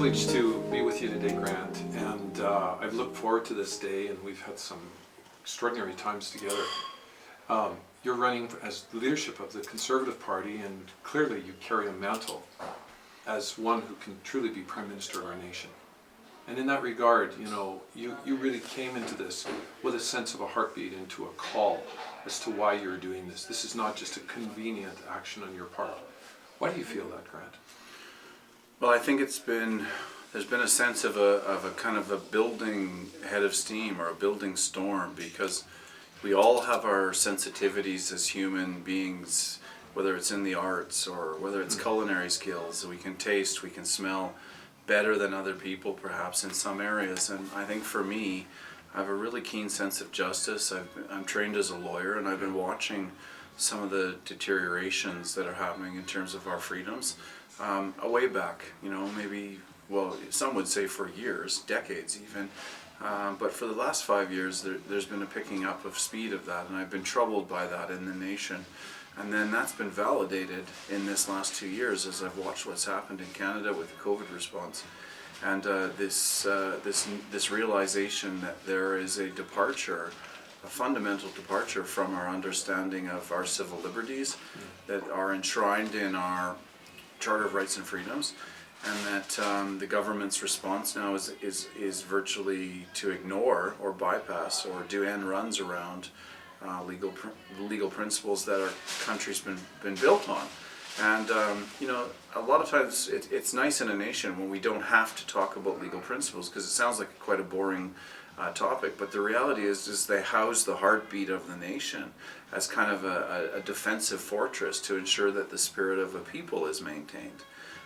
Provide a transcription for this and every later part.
privilege to be with you today, Grant, and I've looked forward to this day, and we've had some extraordinary times together. You're running as the leadership of the Conservative Party, and clearly you carry a mantle as one who can truly be Prime Minister of our nation. And in that regard, you really came into this with a sense of a heartbeat, into a call as to why you're doing this. This is not just a convenient action on your part. Why do you feel that, Grant? Well, I think there's been a sense of a kind of a building head of steam, or a building storm, because we all have our sensitivities as human beings, whether it's in the arts or whether it's culinary skills. We can taste, we can smell better than other people perhaps in some areas. And I think for me, I have a really keen sense of justice. I'm trained as a lawyer, and I've been watching some of the deteriorations that are happening in terms of our freedoms a way back, maybe, well, some would say for years, decades even, but for the last 5 years there's been a picking up of speed of that, and I've been troubled by that in the nation. And then that's been validated in this last 2 years as I've watched what's happened in Canada with the COVID response, and this realization that there is a fundamental departure from our understanding of our civil liberties that are enshrined in our Charter of Rights and Freedoms, and that the government's response now is virtually to ignore or bypass or do end runs around legal principles that our country's been built on. And a lot of times it's nice in a nation when we don't have to talk about legal principles, because it sounds like quite a boring topic, but the reality is they house the heartbeat of the nation as kind of a defensive fortress to ensure that the spirit of a people is maintained.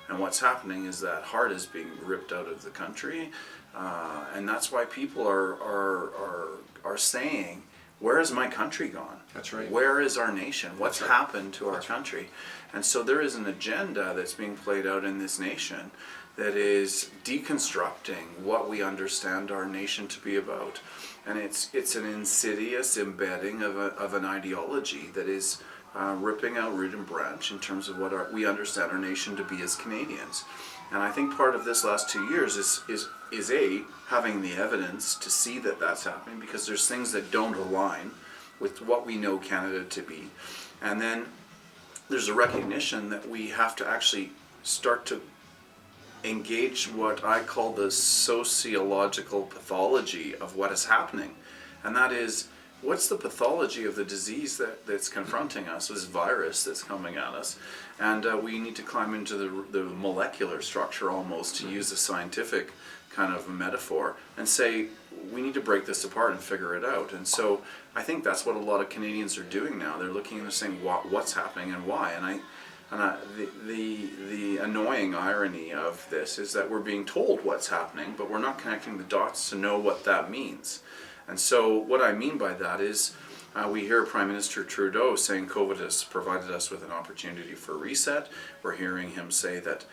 And what's happening is that heart is being ripped out of the country, and that's why people are saying, where has my country gone? That's right. Where is our nation? What's happened to our country? And so there is an agenda that's being played out in this nation that is deconstructing what we understand our nation to be about. And it's an insidious embedding of an ideology that is ripping out root and branch in terms of what we understand our nation to be as Canadians. And I think part of this last 2 years is having the evidence to see that that's happening, because there's things that don't align with what we know Canada to be. And then there's a recognition that we have to actually start to engage what I call the sociological pathology of what is happening. And that is, what's the pathology of the disease that's confronting us, this virus that's coming at us? And we need to climb into the molecular structure, almost, to use a scientific kind of metaphor, and say, we need to break this apart and figure it out. And so I think that's what a lot of Canadians are doing now. They're looking and they're saying, what's happening and why? The annoying irony of this is that we're being told what's happening, but we're not connecting the dots to know what that means. And so what I mean by that is, we hear Prime Minister Trudeau saying COVID has provided us with an opportunity for reset. We're hearing him say that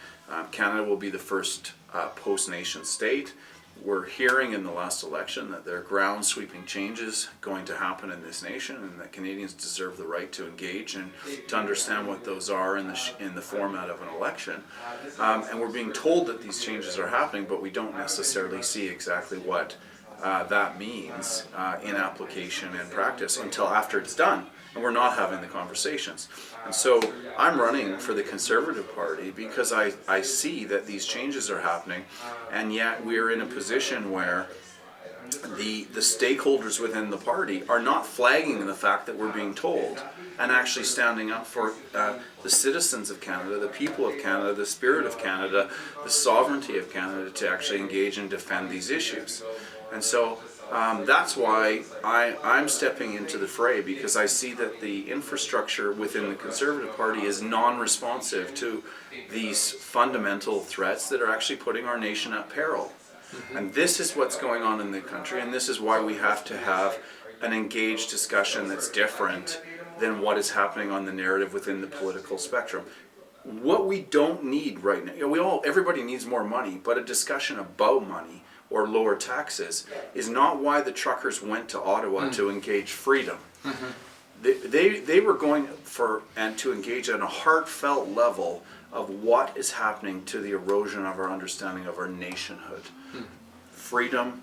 Canada will be the first post-nation state. We're hearing in the last election that there are ground-sweeping changes going to happen in this nation, and that Canadians deserve the right to engage and to understand what those are in the format of an election. And we're being told that these changes are happening, but we don't necessarily see exactly what that means in application and practice until after it's done, and we're not having the conversations. And so I'm running for the Conservative Party because I see that these changes are happening, and yet we're in a position where the stakeholders within the party are not flagging the fact that we're being told, and actually standing up for the citizens of Canada, the people of Canada, the spirit of Canada, the sovereignty of Canada, to actually engage and defend these issues. And so that's why I'm stepping into the fray, because I see that the infrastructure within the Conservative Party is non-responsive to these fundamental threats that are actually putting our nation at peril. And this is what's going on in the country, and this is why we have to have an engaged discussion that's different than what is happening on the narrative within the political spectrum. What we don't need right now, everybody needs more money, but a discussion about money or lower taxes is not why the truckers went to Ottawa to engage freedom. They they were going for and to engage on a heartfelt level of what is happening to the erosion of our understanding of our nationhood. Freedom,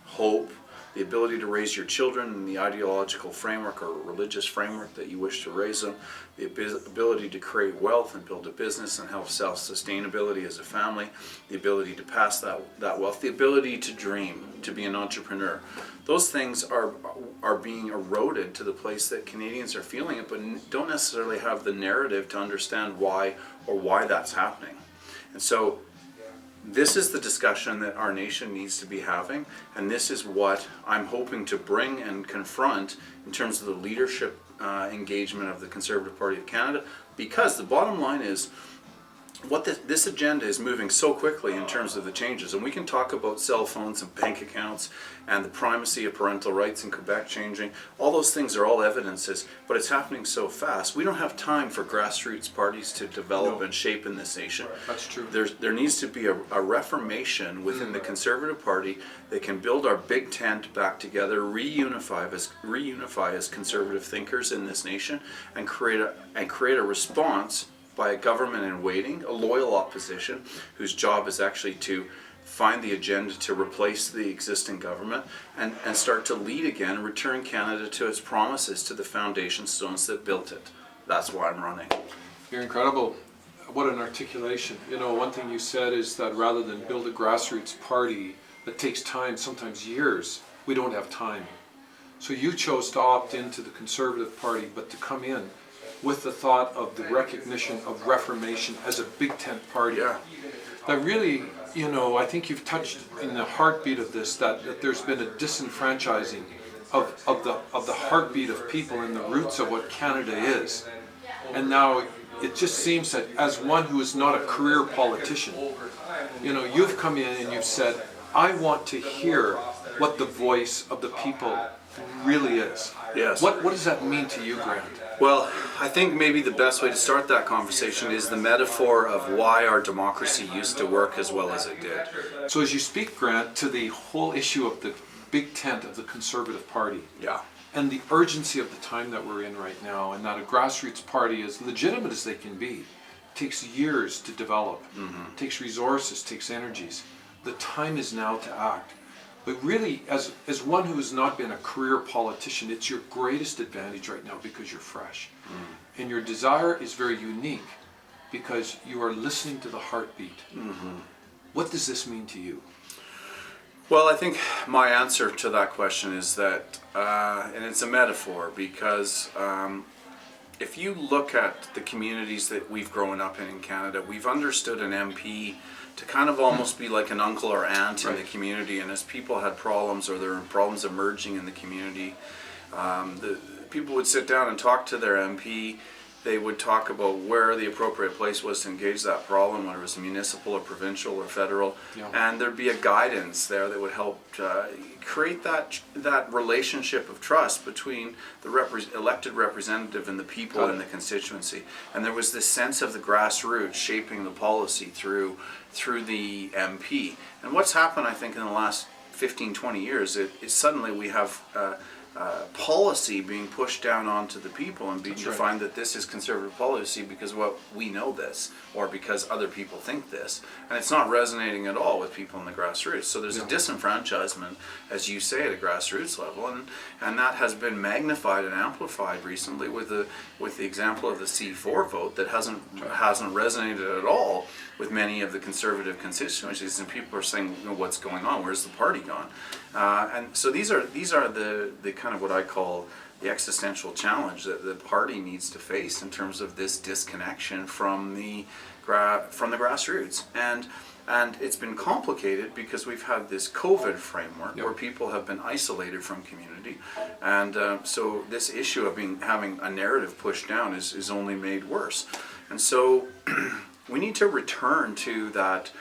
hope, the ability to raise your children in the ideological framework or religious framework that you wish to raise them, the ability to create wealth and build a business and have self-sustainability as a family, the ability to pass that wealth, the ability to dream, to be an entrepreneur. Those things are being eroded to the place that Canadians are feeling it, but don't necessarily have the narrative to understand why that's happening. And so this is the discussion that our nation needs to be having, and this is what I'm hoping to bring and confront in terms of the leadership engagement of the Conservative Party of Canada, because the bottom line is what this agenda is moving so quickly in terms of the changes, and we can talk about cell phones and bank accounts and the primacy of parental rights in Quebec changing. All those things are all evidences, but it's happening so fast. We don't have time for grassroots parties to develop and shape in this nation. That's true. There needs to be a reformation within the Conservative Party that can build our big tent back together, reunify as conservative thinkers in this nation, and create a response by a government in waiting, a loyal opposition whose job is actually to find the agenda to replace the existing government and start to lead again and return Canada to its promises, to the foundation stones that built it. That's why I'm running. You're incredible. What an articulation. You know, one thing you said is that rather than build a grassroots party that takes time, sometimes years, we don't have time. So you chose to opt into the Conservative Party, but to come in with the thought of the recognition of Reformation as a big tent party. Yeah. That really, you know, I think you've touched in the heartbeat of this, that there's been a disenfranchising of the heartbeat of people and the roots of what Canada is. And now it just seems that as one who is not a career politician, you know, you've come in and you've said, I want to hear what the voice of the people really is. Yes. What does that mean to you, Grant? Well, I think maybe the best way to start that conversation is the metaphor of why our democracy used to work as well as it did. So as you speak, Grant, to the whole issue of the big tent of the Conservative Party, Yeah. and the urgency of the time that we're in right now, and that a grassroots party, as legitimate as they can be, takes years to develop, takes resources, takes energies. The time is now to act. But really, as one who has not been a career politician, it's your greatest advantage right now because you're fresh. And your desire is very unique because you are listening to the heartbeat. What does this mean to you? Well, I think my answer to that question is that, and it's a metaphor, because if you look at the communities that we've grown up in Canada, we've understood an MP to kind of almost be like an uncle or aunt in the community, and as people had problems or there were problems emerging in the community, the people would sit down and talk to their MP. They would talk about where the appropriate place was to engage that problem, whether it was municipal or provincial or federal, and there'd be a guidance there that would help create that relationship of trust between the elected representative and the people in the constituency. And there was this sense of the grassroots shaping the policy through the MP. And what's happened, I think, in the last 15, 20 years, is suddenly we have policy being pushed down onto the people and being defined that this is conservative policy because we know this, or because other people think this, and it's not resonating at all with people in the grassroots. So there's a disenfranchisement, as you say, at a grassroots level, and that has been magnified and amplified recently with the example of the C4 vote that hasn't resonated at all with many of the conservative constituencies, and people are saying, you know, what's going on? Where's the party gone? And so these are the kind of what I call the existential challenge that the party needs to face in terms of this disconnection from the grassroots. And it's been complicated because we've had this COVID framework where people have been isolated from community, and so this issue of having a narrative pushed down is only made worse. And so we need to return to that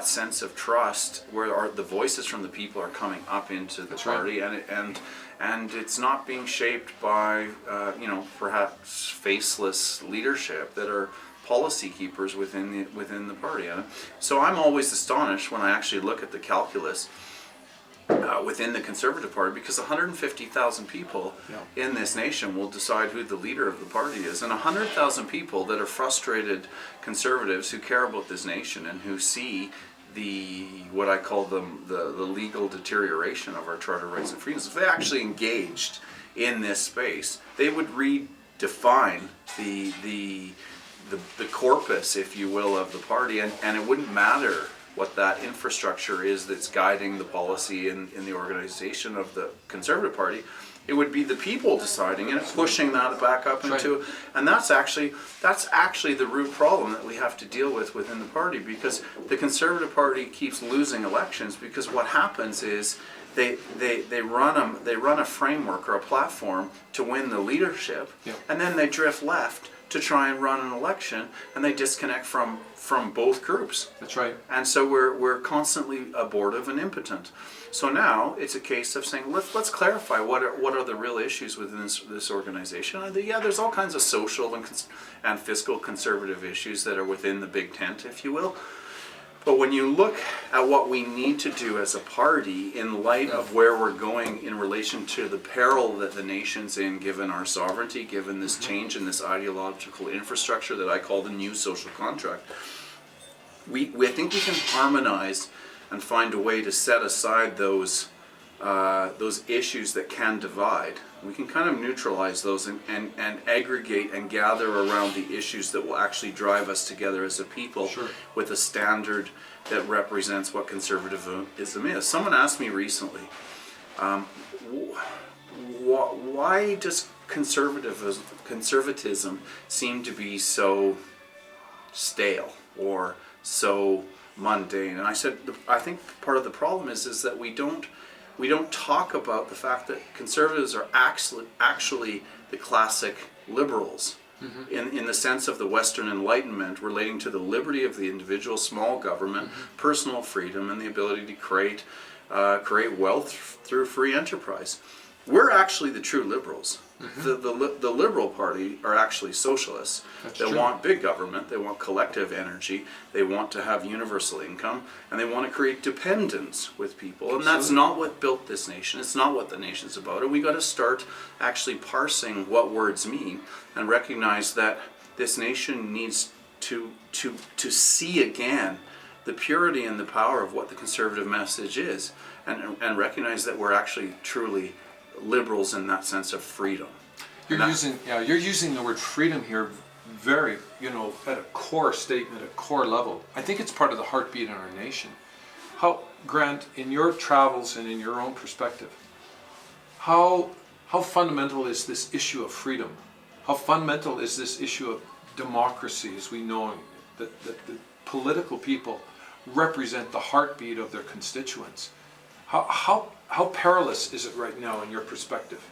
sense of trust where the voices from the people are coming up into the party, and it's not being shaped by perhaps faceless leadership that are policy keepers within the party. So I'm always astonished when I actually look at the calculus within the Conservative Party, because 150,000 people in this nation will decide who the leader of the party is, and 100,000 people that are frustrated conservatives who care about this nation and who see what I call the legal deterioration of our charter rights and freedoms. If they actually engaged in this space, they would redefine the corpus, if you will, of the party, and it wouldn't matter what that infrastructure is that's guiding the policy in the organization of the Conservative Party. It would be the people deciding and pushing that back up into, and that's actually the root problem that we have to deal with within the party, because the Conservative Party keeps losing elections because what happens is they run a framework or a platform to win the leadership, and then they drift left to try and run an election, and they disconnect from both groups. That's right. And so we're constantly abortive and impotent. So now it's a case of saying, let's clarify what are the real issues within this organization. There's all kinds of social and fiscal conservative issues that are within the big tent, if you will. But when you look at what we need to do as a party in light of where we're going in relation to the peril that the nation's in, given our sovereignty, given this change in this ideological infrastructure that I call the new social contract, we think we can harmonize and find a way to set aside those issues that can divide. We can kind of neutralize those and aggregate and gather around the issues that will actually drive us together as a people with a standard that represents what conservatism is. Someone asked me recently, why does conservatism seem to be so stale or so mundane? And I said, I think part of the problem is that we don't talk about the fact that conservatives are actually the classic liberals, in the sense of the Western Enlightenment relating to the liberty of the individual, small government, personal freedom, and the ability to create wealth through free enterprise. We're actually the true liberals. The Liberal Party are actually socialists. They want big government, they want collective energy, they want to have universal income, and they want to create dependence with people. And that's not what built this nation. It's not what the nation's about. And we got to start actually parsing what words mean and recognize that this nation needs to see again the purity and the power of what the conservative message is, and recognize that we're actually truly liberals in that sense of freedom. You're using the word freedom here very, at a core statement, a core level. I think it's part of the heartbeat in our nation. How, Grant, in your travels and in your own perspective, how fundamental is this issue of freedom? How fundamental is this issue of democracy, as we know that the political people represent the heartbeat of their constituents? How perilous is it right now in your perspective?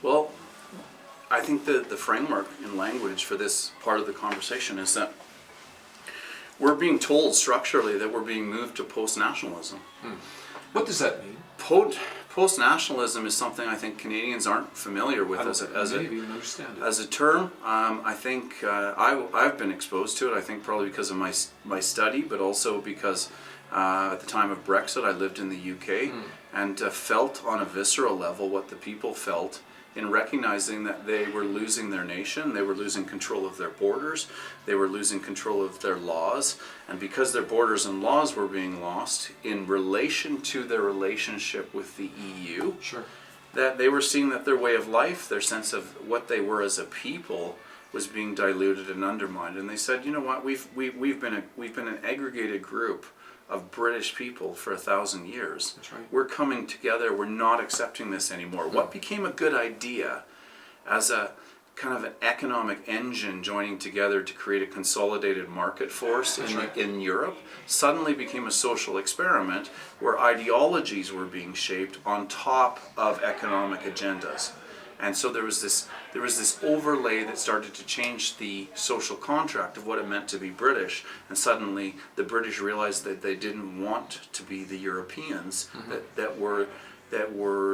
Well, I think the framework in language for this part of the conversation is that we're being told structurally that we're being moved to post-nationalism. What does that mean? Post-nationalism is something I think Canadians aren't familiar with as a term. I think I've been exposed to it, I think probably because of my study, but also because at the time of Brexit I lived in the UK and felt on a visceral level what the people felt in recognizing that they were losing their nation, they were losing control of their borders, they were losing control of their laws, and because their borders and laws were being lost in relation to their relationship with the EU, that they were seeing that their way of life, their sense of what they were as a people, was being diluted and undermined. And they said, you know what, we've been an aggregated group of British people for 1,000 years. That's right. We're coming together, we're not accepting this anymore. What became a good idea as a kind of an economic engine joining together to create a consolidated market force in Europe suddenly became a social experiment where ideologies were being shaped on top of economic agendas. And so there was this overlay that started to change the social contract of what it meant to be British, and suddenly the British realized that they didn't want to be the Europeans that were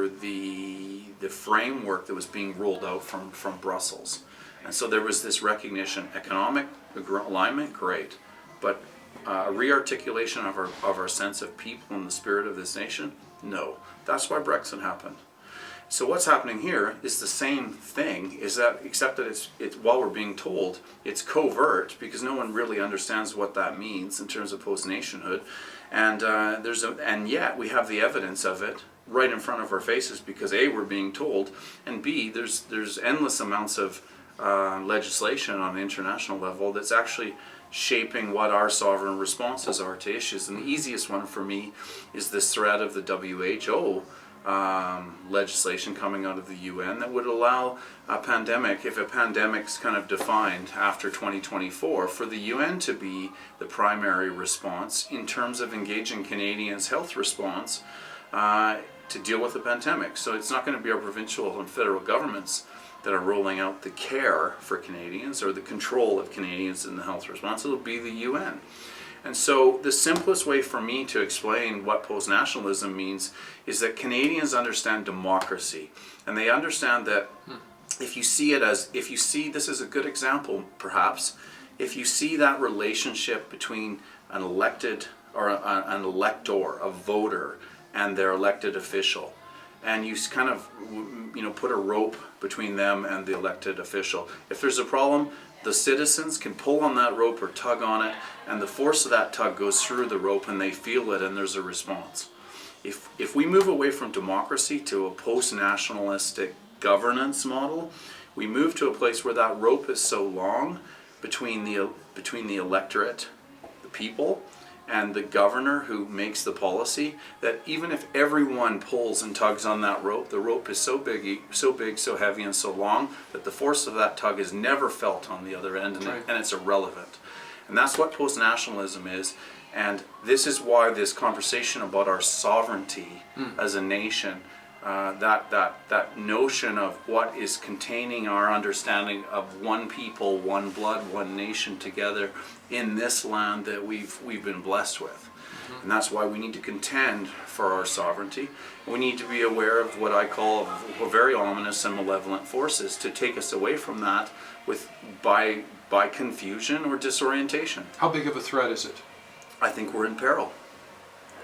the framework that was being rolled out from Brussels. And so there was this recognition, economic alignment, great, but a re-articulation of our sense of people and the spirit of this nation, No. That's why Brexit happened. So what's happening here is the same thing, except that it's while we're being told, it's covert because no one really understands what that means in terms of post-nationhood, and yet we have the evidence of it right in front of our faces because A, we're being told, and B, there's endless amounts of legislation on the international level that's actually shaping what our sovereign responses are to issues. And the easiest one for me is this threat of the WHO legislation coming out of the UN that would allow a pandemic, if a pandemic's kind of defined after 2024, for the UN to be the primary response in terms of engaging Canadians' health response to deal with the pandemic. So it's not going to be our provincial and federal governments that are rolling out the care for Canadians or the control of Canadians in the health response. It'll be the UN. And so the simplest way for me to explain what post-nationalism means is that Canadians understand democracy. And they understand that if you see this is a good example perhaps, if you see that relationship between an elected or an elector, a voter, and their elected official, and you kind of put a rope between them and the elected official. If there's a problem, the citizens can pull on that rope or tug on it, and the force of that tug goes through the rope and they feel it and there's a response. If we move away from democracy to a post-nationalistic governance model, we move to a place where that rope is so long between the electorate, the people, and the governor who makes the policy, that even if everyone pulls and tugs on that rope, the rope is so big, so heavy, and so long that the force of that tug is never felt on the other end, and it's irrelevant. And that's what post-nationalism is. And this is why this conversation about our sovereignty as a nation, that notion of what is containing our understanding of one people, one blood, one nation together in this land that we've been blessed with. And that's why we need to contend for our sovereignty. We need to be aware of what I call very ominous and malevolent forces to take us away from that by confusion or disorientation. How big of a threat is it? I think we're in peril.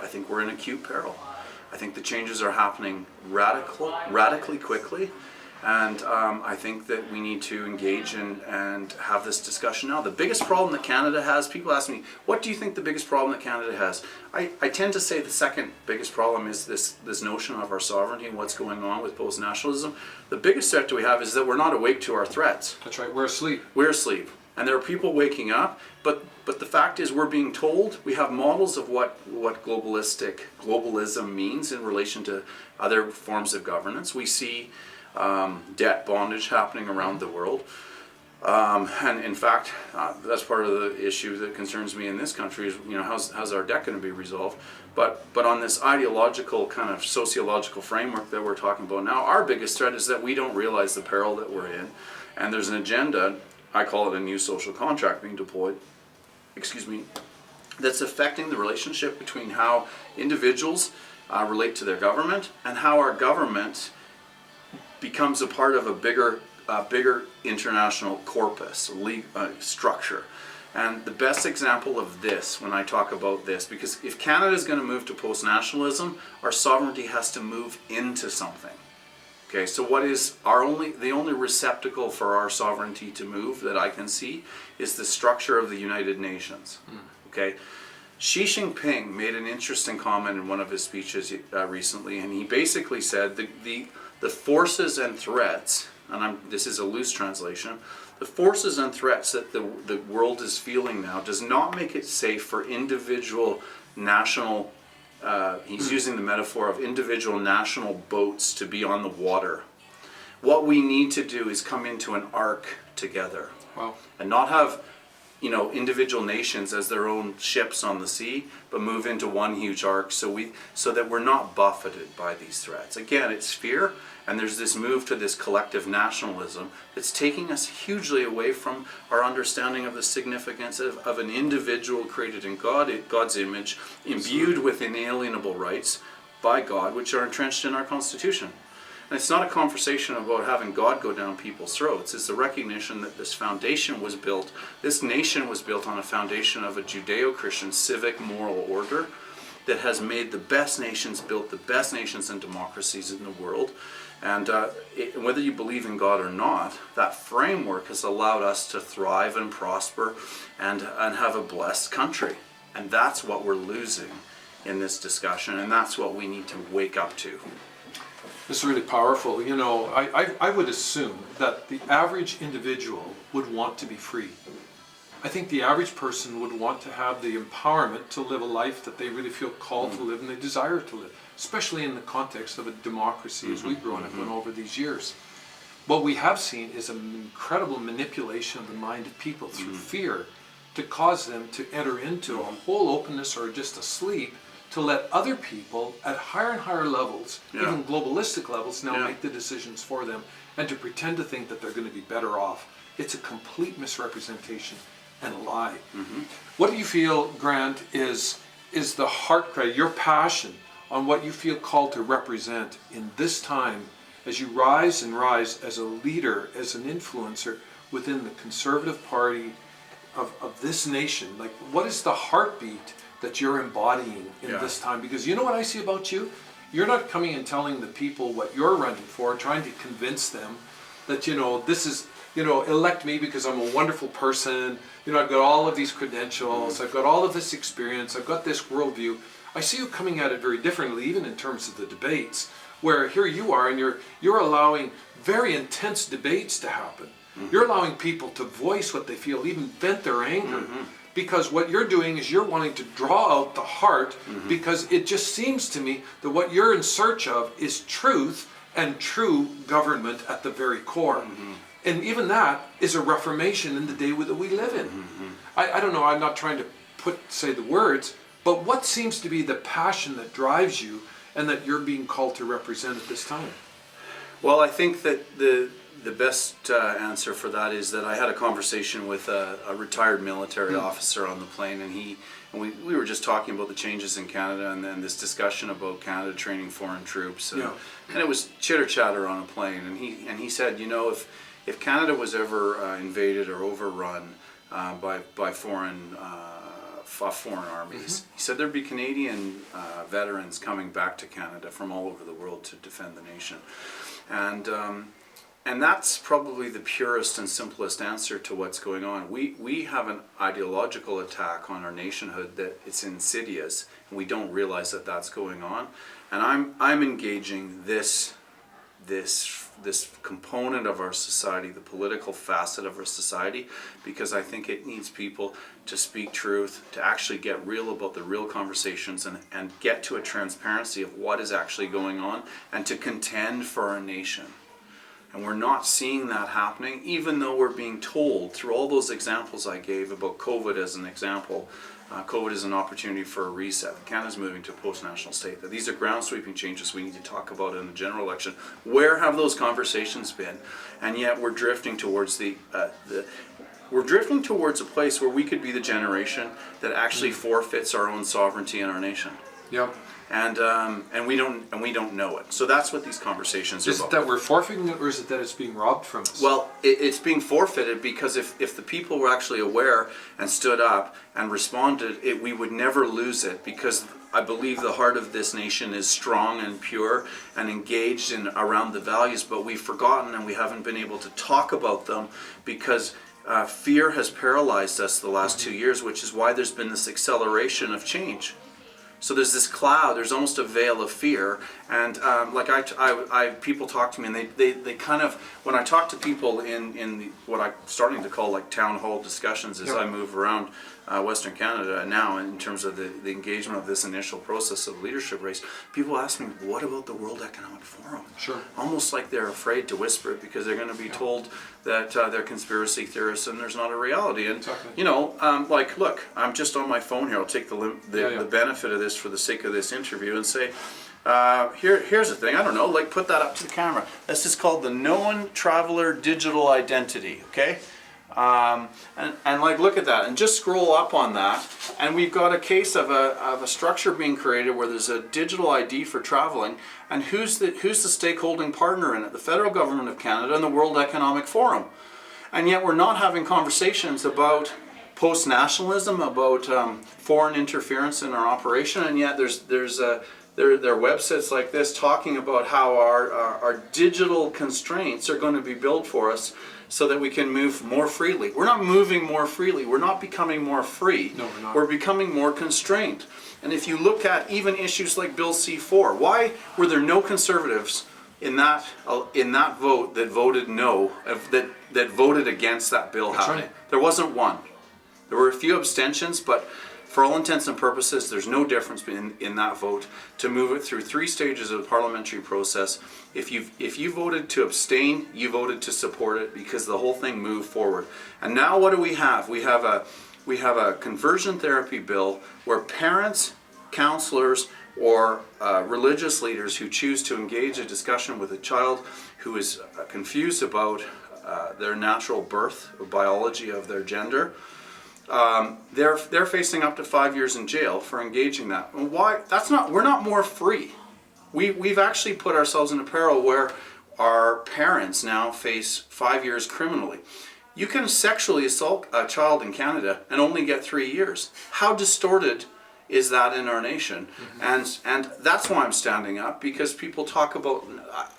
I think we're in acute peril. I think the changes are happening radically quickly, and I think that we need to engage and have this discussion now. The biggest problem that Canada has, people ask me, what do you think the biggest problem that Canada has? I tend to say the second biggest problem is this notion of our sovereignty and what's going on with post-nationalism. The biggest threat that we have is that we're not awake to our threats. That's right, we're asleep. We're asleep. And there are people waking up, but the fact is we're being told, we have models of what globalism means in relation to other forms of governance. We see debt bondage happening around the world. And in fact, that's part of the issue that concerns me in this country is, how's our debt going to be resolved? But on this ideological kind of sociological framework that we're talking about now, our biggest threat is that we don't realize the peril that we're in. And there's an agenda, I call it a new social contract being deployed, that's affecting the relationship between how individuals relate to their government and how our government becomes a part of a bigger international corpus, structure. And the best example of this, when I talk about this, because if Canada is going to move to post-nationalism, our sovereignty has to move into something. Okay, so what is the only receptacle for our sovereignty to move that I can see is the structure of the United Nations. Okay, Xi Jinping made an interesting comment in one of his speeches recently, and he basically said the forces and threats, and this is a loose translation, the forces and threats that the world is feeling now does not make it safe for individual national he's using the metaphor of individual national boats to be on the water. What we need to do is come into an arc together. Wow. And not have individual nations as their own ships on the sea, but move into one huge arc so that we're not buffeted by these threats. Again, it's fear, and there's this move to this collective nationalism that's taking us hugely away from our understanding of the significance of an individual created in God's image, imbued with inalienable rights by God, which are entrenched in our Constitution. And it's not a conversation about having God go down people's throats. It's the recognition that this foundation was built, this nation was built on a foundation of a Judeo-Christian civic moral order that has made the best nations, built the best nations and democracies in the world. And whether you believe in God or not, that framework has allowed us to thrive and prosper and have a blessed country. And that's what we're losing in this discussion, and that's what we need to wake up to. It's really powerful. You know, I would assume that the average individual would want to be free. I think the average person would want to have the empowerment to live a life that they really feel called to live and they desire to live, especially in the context of a democracy as we've grown up in over these years. What we have seen is an incredible manipulation of the mind of people through fear to cause them to enter into a whole openness or just a sleep to let other people at higher and higher levels, even globalistic levels, now make the decisions for them and to pretend to think that they're going to be better off. It's a complete misrepresentation and a lie. What do you feel, Grant, is the heart cry, your passion on what you feel called to represent in this time as you rise and rise as a leader, as an influencer within the Conservative Party of this nation? Like, what is the heartbeat that you're embodying in this time? Because you know what I see about you? You're not coming and telling the people what you're running for, trying to convince them that, you know, this is, you know, elect me because I'm a wonderful person. You know, I've got all of these credentials. I've got all of this experience. I've got this worldview. I see you coming at it very differently, even in terms of the debates, where here you are and you're allowing very intense debates to happen. You're allowing people to voice what they feel, even vent their anger. Because what you're doing is you're wanting to draw out the heart, because it just seems to me that what you're in search of is truth and true government at the very core. And even that is a reformation in the day that we live in. I don't know, I'm not trying to say the words, but what seems to be the passion that drives you and that you're being called to represent at this time? Well, I think that the best answer for that is that I had a conversation with a retired military officer on the plane, and we were just talking about the changes in Canada and then this discussion about Canada training foreign troops, and it was chitter chatter on a plane, and he said, you know, if Canada was ever invaded or overrun by foreign armies, he said there'd be Canadian veterans coming back to Canada from all over the world to defend the nation, and that's probably the purest and simplest answer to what's going on. We have an ideological attack on our nationhood that it's insidious, and we don't realize that that's going on. And I'm engaging this component of our society, the political facet of our society, because I think it needs people to speak truth, to actually get real about the real conversations, and get to a transparency of what is actually going on, and to contend for our nation. And we're not seeing that happening, even though we're being told through all those examples I gave about COVID as an example. COVID is an opportunity for a reset. Canada's moving to a post-national state. That these are ground-sweeping changes we need to talk about in the general election. Where have those conversations been? And yet we're drifting towards we're drifting towards a place where we could be the generation that actually forfeits our own sovereignty in our nation. Yeah. And we don't know it. So that's what these conversations are about. Is it that we're forfeiting it, or is it that it's being robbed from us? Well, it's being forfeited because if the people were actually aware and stood up and responded, we would never lose it, because I believe the heart of this nation is strong and pure and engaged around the values, but we've forgotten and we haven't been able to talk about them because fear has paralyzed us the last 2 years, which is why there's been this acceleration of change. So there's this cloud, there's almost a veil of fear, and people talk to me, and they kind of, when I talk to people in what I'm starting to call like town hall discussions as I move around Western Canada now in terms of the engagement of this initial process of leadership race, people ask me, what about the World Economic Forum? Sure. Almost like they're afraid to whisper it because they're going to be told that they're conspiracy theorists and there's not a reality. And you know, look, I'm just on my phone here. I'll take the benefit of this for the sake of this interview and say, here's the thing. I don't know. Like, put that up to the camera. This is called the Known Traveler Digital Identity. Okay. And like, look at that, and just scroll up on that, and we've got a case of a structure being created where there's a digital ID for traveling, and who's the stakeholding partner in it? The federal government of Canada and the World Economic Forum. And yet we're not having conversations about post-nationalism, about foreign interference in our operation, and yet there are websites like this talking about how our digital constraints are going to be built for us so that we can move more freely. We're not moving more freely. We're not becoming more free. No, we're not. We're becoming more constrained. And if you look at even issues like Bill C-4, why were there no Conservatives in that vote that voted no, that voted against that bill That's happening? right. There wasn't one. There were a few abstentions, but for all intents and purposes, there's no difference in that vote to move it through 3 stages of the parliamentary process. If you voted to abstain, you voted to support it, because the whole thing moved forward. And now what do we have? We have a conversion therapy bill where parents, counselors, or religious leaders who choose to engage a discussion with a child who is confused about their natural birth or biology of their gender, they're facing up to 5 years in jail for engaging that. And why? We're not more free. We've actually put ourselves in a peril where our parents now face 5 years criminally. You can sexually assault a child in Canada and only get 3 years. How distorted is that in our nation? Mm-hmm. And that's why I'm standing up, because people talk about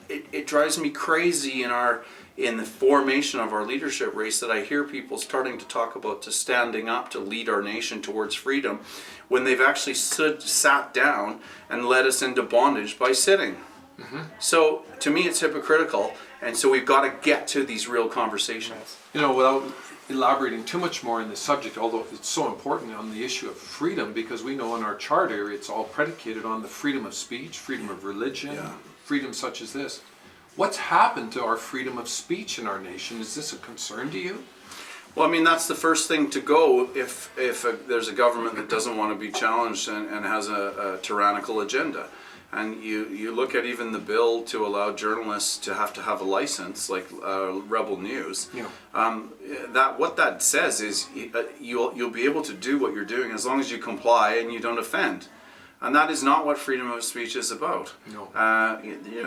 it drives me crazy in the formation of our leadership race that I hear people starting to talk about to standing up to lead our nation towards freedom, when they've actually sat down and led us into bondage by sitting. Mm-hmm. So to me it's hypocritical, and so we've got to get to these real conversations. You know, without elaborating too much more in this subject, although it's so important on the issue of freedom, because we know in our charter it's all predicated on the freedom of speech, freedom of religion, freedom such as this. What's happened to our freedom of speech in our nation? Is this a concern to you? Well, I mean, that's the first thing to go if there's a government that doesn't want to be challenged and has a tyrannical agenda. And you look at even the bill to allow journalists to have a license, like Rebel News. Yeah. What that says is you'll be able to do what you're doing as long as you comply and you don't offend. And that is not what freedom of speech is about. No.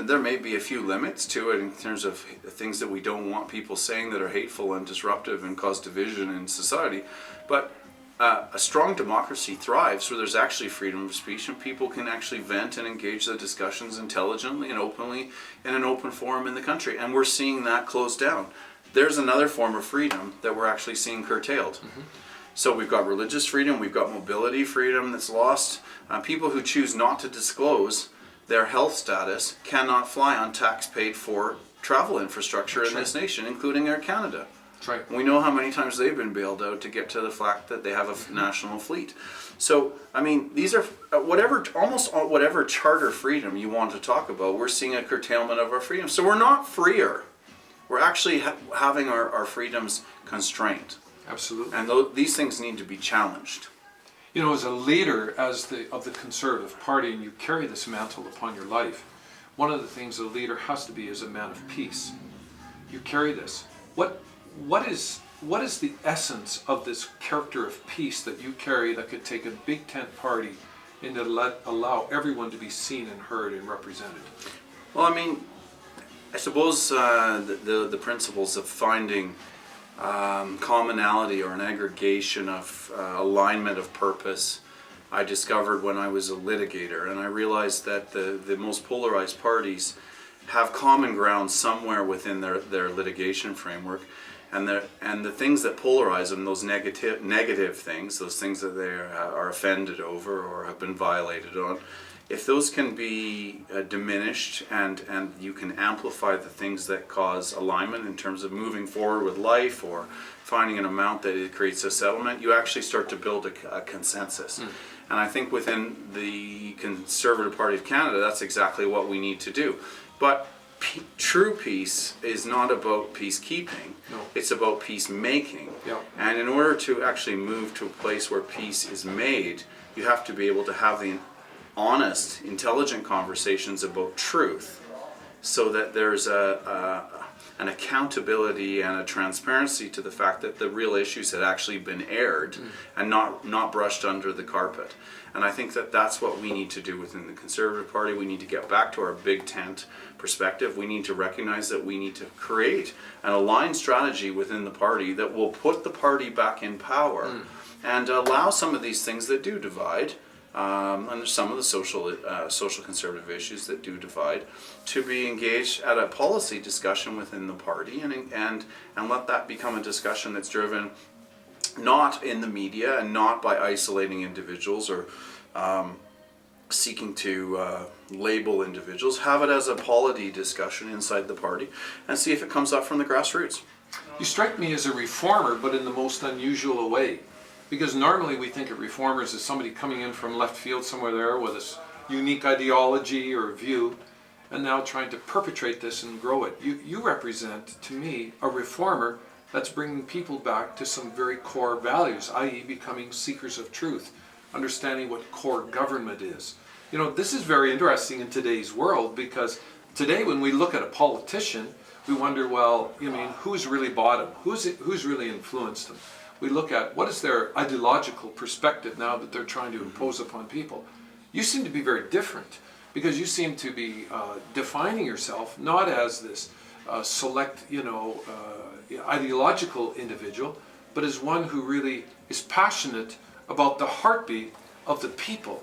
There may be a few limits to it in terms of things that we don't want people saying that are hateful and disruptive and cause division in society. But a strong democracy thrives where there's actually freedom of speech and people can actually vent and engage the discussions intelligently and openly in an open forum in the country. And we're seeing that close down. There's another form of freedom that we're actually seeing curtailed. Mm-hmm. So we've got religious freedom, we've got mobility freedom that's lost. People who choose not to disclose their health status cannot fly on tax-paid for travel infrastructure in this nation, including Air Canada. That's right. We know how many times they've been bailed out to get to the fact that they have a national fleet. So, I mean, these are almost whatever charter freedom you want to talk about, we're seeing a curtailment of our freedom. So we're not freer. We're actually having our freedoms constrained. Absolutely. And these things need to be challenged. You know, as a leader of the Conservative Party, and you carry this mantle upon your life, one of the things a leader has to be is a man of peace. You carry this. What is the essence of this character of peace that you carry that could take a big tent party and to allow everyone to be seen and heard and represented? Well, I mean, I suppose the principles of finding commonality or an aggregation of alignment of purpose I discovered when I was a litigator, and I realized that the most polarized parties have common ground somewhere within their litigation framework, and the things that polarize them, those negative things, those things that they are offended over or have been violated on, if those can be diminished and you can amplify the things that cause alignment in terms of moving forward with life or finding an amount that it creates a settlement, you actually start to build a consensus. And I think within the Conservative Party of Canada, that's exactly what we need to do. But true peace is not about peacekeeping, it's about peacemaking. Yeah. And in order to actually move to a place where peace is made, you have to be able to have the honest, intelligent conversations about truth, so that there's an accountability and a transparency to the fact that the real issues had actually been aired and not brushed under the carpet. And I think that that's what we need to do within the Conservative Party. We need to get back to our big tent perspective. We need to recognize that we need to create an aligned strategy within the party that will put the party back in power and allow some of these things that do divide, and some of the social conservative issues that do divide, to be engaged at a policy discussion within the party, and let that become a discussion that's driven not in the media and not by isolating individuals or seeking to label individuals. Have it as a polity discussion inside the party and see if it comes up from the grassroots. You strike me as a reformer, but in the most unusual way. Because normally we think of reformers as somebody coming in from left field somewhere there with a unique ideology or view, and now trying to perpetrate this and grow it. You represent, to me, a reformer that's bringing people back to some very core values, i.e. becoming seekers of truth, understanding what core government is. You know, this is very interesting in today's world, because today when we look at a politician, we wonder, well, you mean, who's really bought him? Who's really influenced him? We look at what is their ideological perspective now that they're trying to impose upon people. You seem to be very different, because you seem to be defining yourself not as this select, ideological individual, but as one who really is passionate about the heartbeat of the people.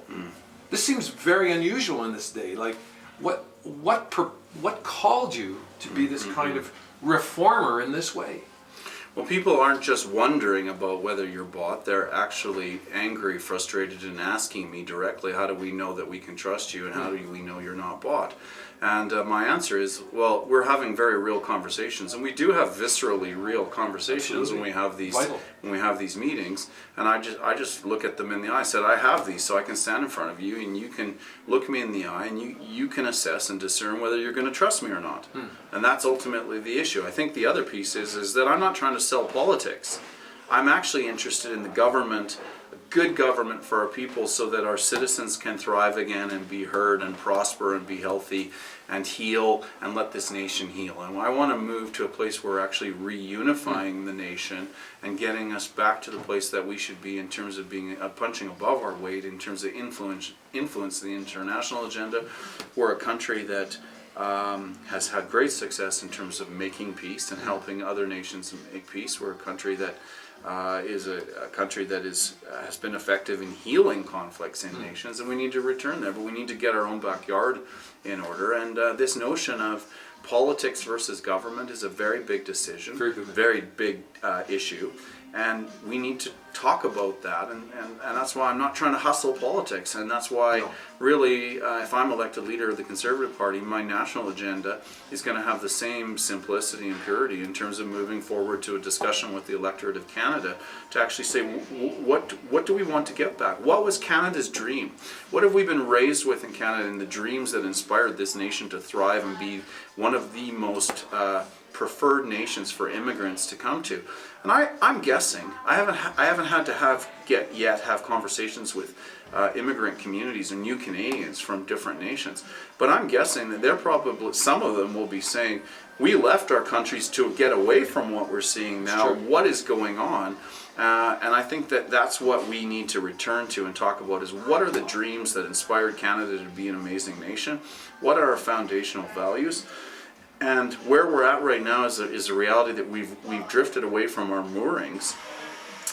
This seems very unusual in this day. Like, what called you to be this kind of reformer in this way? Well, people aren't just wondering about whether you're bought. They're actually angry, frustrated, and asking me directly, how do we know that we can trust you, and how do we know you're not bought? And my answer is, well, we're having very real conversations, and we do have viscerally real conversations when we have these meetings. And I just look at them in the eye. I said, I have these, so I can stand in front of you, and you can look me in the eye, and you can assess and discern whether you're going to trust me or not. And that's ultimately the issue. I think the other piece is that I'm not trying to sell politics. I'm actually interested in the government, good government for our people, so that our citizens can thrive again and be heard and prosper and be healthy and heal and let this nation heal. And I want to move to a place where we're actually reunifying the nation and getting us back to the place that we should be in terms of being punching above our weight in terms of influence the international agenda. We're a country that has had great success in terms of making peace and helping other nations make peace. We're a country that is a country that has been effective in healing conflicts in nations, and we need to return there, but we need to get our own backyard in order. And this notion of politics versus government is a very big decision, very big issue, and we need to talk about that, and that's why I'm not trying to hustle politics, and that's why really if I'm elected leader of the Conservative Party, my national agenda is going to have the same simplicity and purity in terms of moving forward to a discussion with the electorate of Canada to actually say, what do we want to get back? What was Canada's dream? What have we been raised with in Canada, and the dreams that inspired this nation to thrive and be one of the most preferred nations for immigrants to come to? And I'm guessing, I haven't had to have conversations with immigrant communities or new Canadians from different nations, but I'm guessing that they're probably, some of them will be saying, we left our countries to get away from what we're seeing now. What is going on? And I think that that's what we need to return to and talk about, is what are the dreams that inspired Canada to be an amazing nation? What are our foundational values? And where we're at right now is a reality that we've drifted away from our moorings.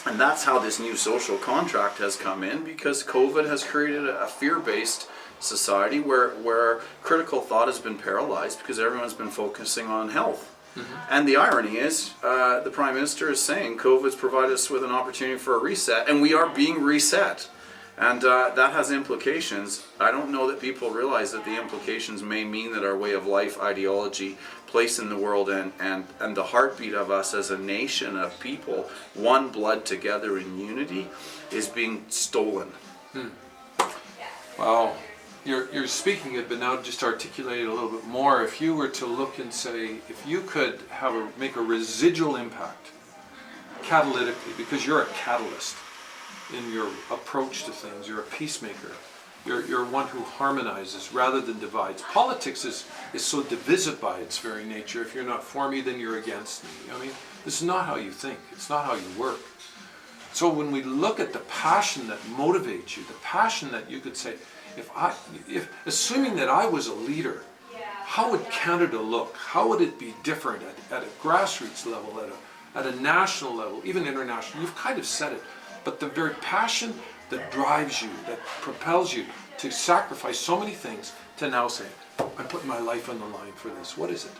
And that's how this new social contract has come in, because COVID has created a fear-based society where critical thought has been paralyzed because everyone's been focusing on health. And the irony is, the Prime Minister is saying COVID's provided us with an opportunity for a reset, and we are being reset. And that has implications. I don't know that people realize that the implications may mean that our way of life, ideology, place in the world, and the heartbeat of us as a nation of people, one blood together in unity, is being stolen. Wow. You're speaking it, but now just articulate it a little bit more. If you were to look and say, if you could make a residual impact, catalytically, because you're a catalyst in your approach to things, you're a peacemaker, You're one who harmonizes rather than divides. Politics is so divisive by its very nature. If you're not for me, then you're against me. I mean, this is not how you think. It's not how you work. So when we look at the passion that motivates you, the passion that you could say, if assuming that I was a leader, how would Canada look? How would it be different at a grassroots level, at a national level, even international? You've kind of said it, but the very passion that drives you, that propels you to sacrifice so many things, to now say, I'm putting my life on the line for this. What is it?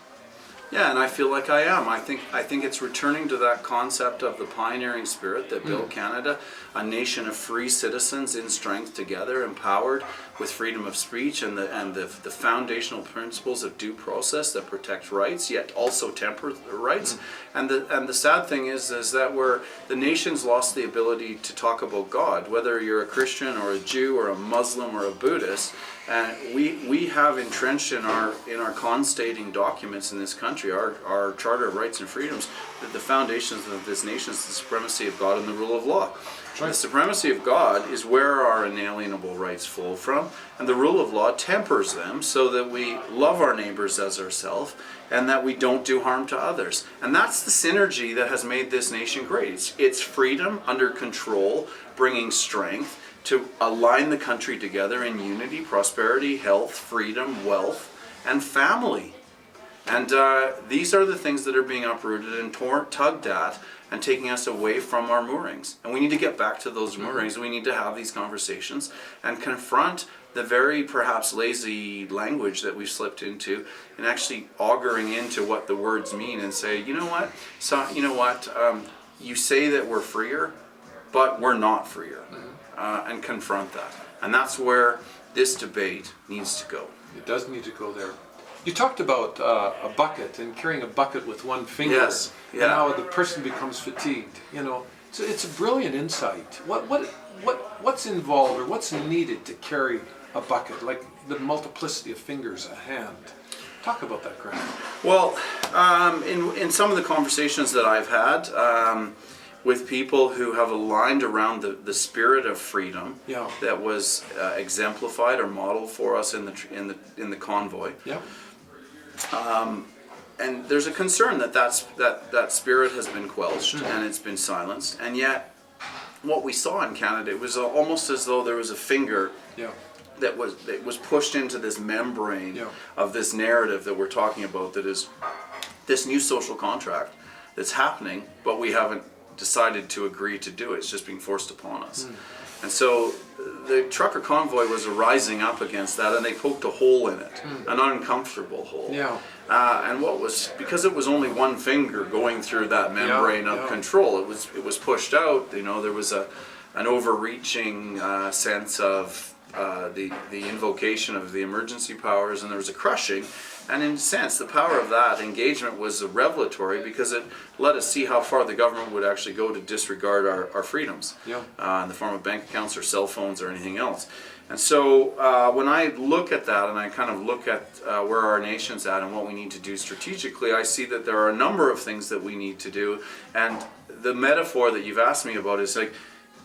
Yeah, and I feel like I am. I think it's returning to that concept of the pioneering spirit that built Canada, a nation of free citizens in strength together, empowered with freedom of speech and the foundational principles of due process that protect rights, yet also temper rights. And the sad thing is that the nation's lost the ability to talk about God, whether you're a Christian or a Jew or a Muslim or a Buddhist. And we have entrenched in our constating documents in this country, our Charter of Rights and Freedoms, that the foundations of this nation is the supremacy of God and the rule of law. Right. The supremacy of God is where our inalienable rights flow from, and the rule of law tempers them so that we love our neighbors as ourselves and that we don't do harm to others. And that's the synergy that has made this nation great. It's freedom under control, bringing strength, to align the country together in unity, prosperity, health, freedom, wealth, and family. And these are the things that are being uprooted and tugged at and taking us away from our moorings. And we need to get back to those moorings. We need to have these conversations and confront the very perhaps lazy language that we've slipped into, and actually auguring into what the words mean and say, you know what, you say that we're freer, but we're not freer. And confront that. And that's where this debate needs to go. It does need to go there. You talked about a bucket and carrying a bucket with one finger. Yes. Yeah. And how the person becomes fatigued. You know, so it's a brilliant insight. What's involved or what's needed to carry a bucket, like the multiplicity of fingers, a hand? Talk about that, Grant. Well, in some of the conversations that I've had with people who have aligned around the spirit of freedom that was exemplified or modeled for us in the convoy. Yeah. And there's a concern that spirit has been quelched and it's been silenced. And yet, what we saw in Canada, it was almost as though there was a finger that was pushed into this membrane of this narrative that we're talking about, that is this new social contract that's happening, but we haven't decided to agree to do it. It's just being forced upon us. And so the trucker convoy was rising up against that, and they poked a hole in it, an uncomfortable hole. And because it was only one finger going through that membrane of control, it was pushed out. You know, there was an overreaching sense of the invocation of the emergency powers, and there was a crushing. And in a sense, the power of that engagement was revelatory, because it let us see how far the government would actually go to disregard our freedoms in the form of bank accounts or cell phones or anything else. And so when I look at that and I kind of look at where our nation's at and what we need to do strategically, I see that there are a number of things that we need to do. And the metaphor that you've asked me about is like,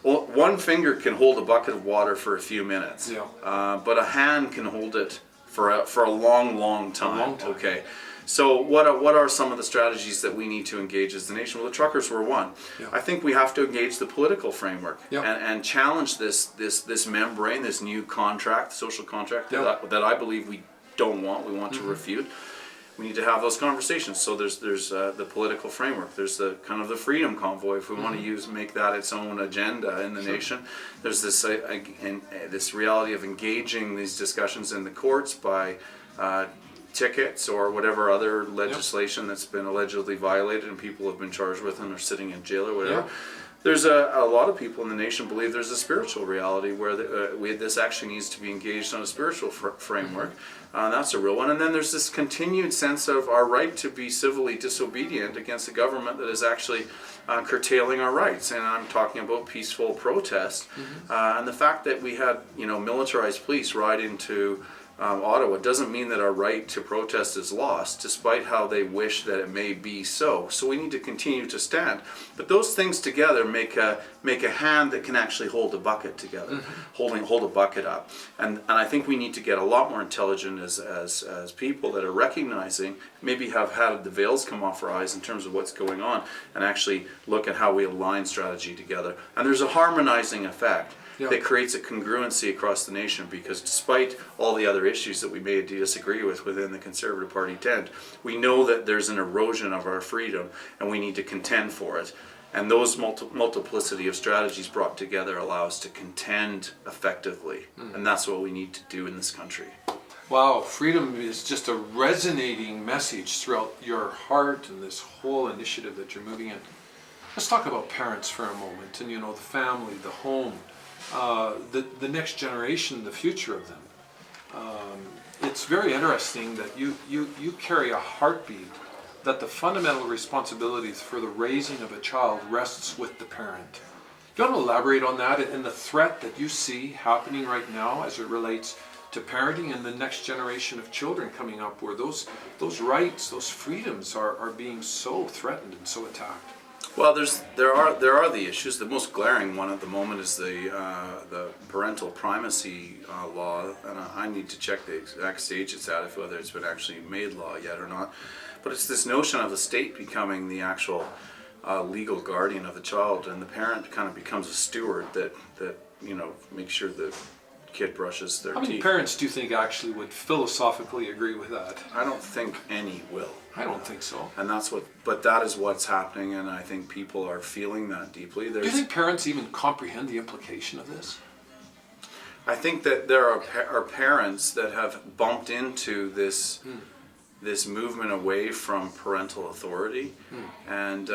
well, one finger can hold a bucket of water for a few minutes, but a hand can hold it for a long time. Okay, so what are some of the strategies that we need to engage as the nation? Well, the truckers were one. I think we have to engage the political framework and challenge this membrane, this new contract, social contract that I believe we don't want. We want to refute. We need to have those conversations. So there's the political framework. There's the kind of the freedom convoy, if we want to make that its own agenda in the nation. There's this reality of engaging these discussions in the courts by tickets or whatever other legislation that's been allegedly violated and people have been charged with and are sitting in jail or whatever. There's a lot of people in the nation believe there's a spiritual reality where this actually needs to be engaged on a spiritual framework. That's a real one. And then there's this continued sense of our right to be civilly disobedient against a government that is actually curtailing our rights. And I'm talking about peaceful protest. And the fact that we had militarized police ride into Ottawa doesn't mean that our right to protest is lost, despite how they wish that it may be so. So we need to continue to stand. But those things together make a hand that can actually hold a bucket together, hold a bucket up. And I think we need to get a lot more intelligent as people that are recognizing, maybe have had the veils come off our eyes in terms of what's going on, and actually look at how we align strategy together. And there's a harmonizing effect that creates a congruency across the nation, because despite all the other issues that we may disagree with within the Conservative Party tent, we know that there's an erosion of our freedom and we need to contend for it. And those multiplicity of strategies brought together allow us to contend effectively. And that's what we need to do in this country. Wow, freedom is just a resonating message throughout your heart and this whole initiative that you're moving in. Let's talk about parents for a moment, and the family, the home. The next generation, the future of them. It's very interesting that you carry a heartbeat that the fundamental responsibilities for the raising of a child rests with the parent. Do you want to elaborate on that and the threat that you see happening right now as it relates to parenting and the next generation of children coming up, where those rights, those freedoms are being so threatened and so attacked? Well, there are the issues. The most glaring one at the moment is the Parental Primacy Law, and I need to check the exact stage it's at, whether it's been actually made law yet or not. But it's this notion of the state becoming the actual legal guardian of the child, and the parent kind of becomes a steward that makes sure the kid brushes their teeth. How many parents do you think actually would philosophically agree with that? I don't think any will. I don't think so. And but that is what's happening, and I think people are feeling that deeply. Do you think parents even comprehend the implication of this? I think that there are parents that have bumped into this movement away from parental authority, and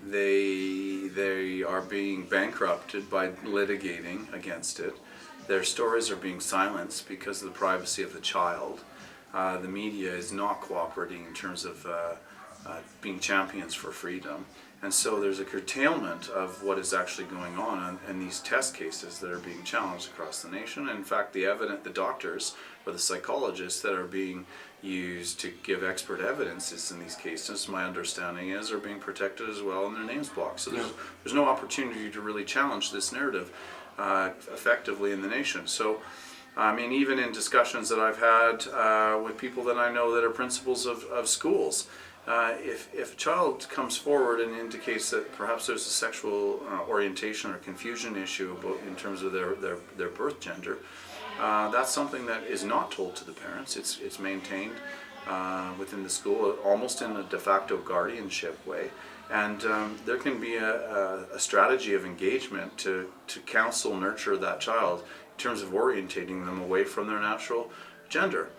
they are being bankrupted by litigating against it. Their stories are being silenced because of the privacy of the child. The media is not cooperating in terms of being champions for freedom. And so there's a curtailment of what is actually going on in these test cases that are being challenged across the nation. And in fact, the doctors or the psychologists that are being used to give expert evidences in these cases, my understanding is, are being protected as well, and their names blocked. So there's no opportunity to really challenge this narrative effectively in the nation. So, I mean, even in discussions that I've had with people that I know that are principals of schools, if a child comes forward and indicates that perhaps there's a sexual orientation or confusion issue in terms of their birth gender, that's something that is not told to the parents. It's maintained within the school, almost in a de facto guardianship way. And there can be a strategy of engagement to counsel, nurture that child in terms of orientating them away from their natural gender,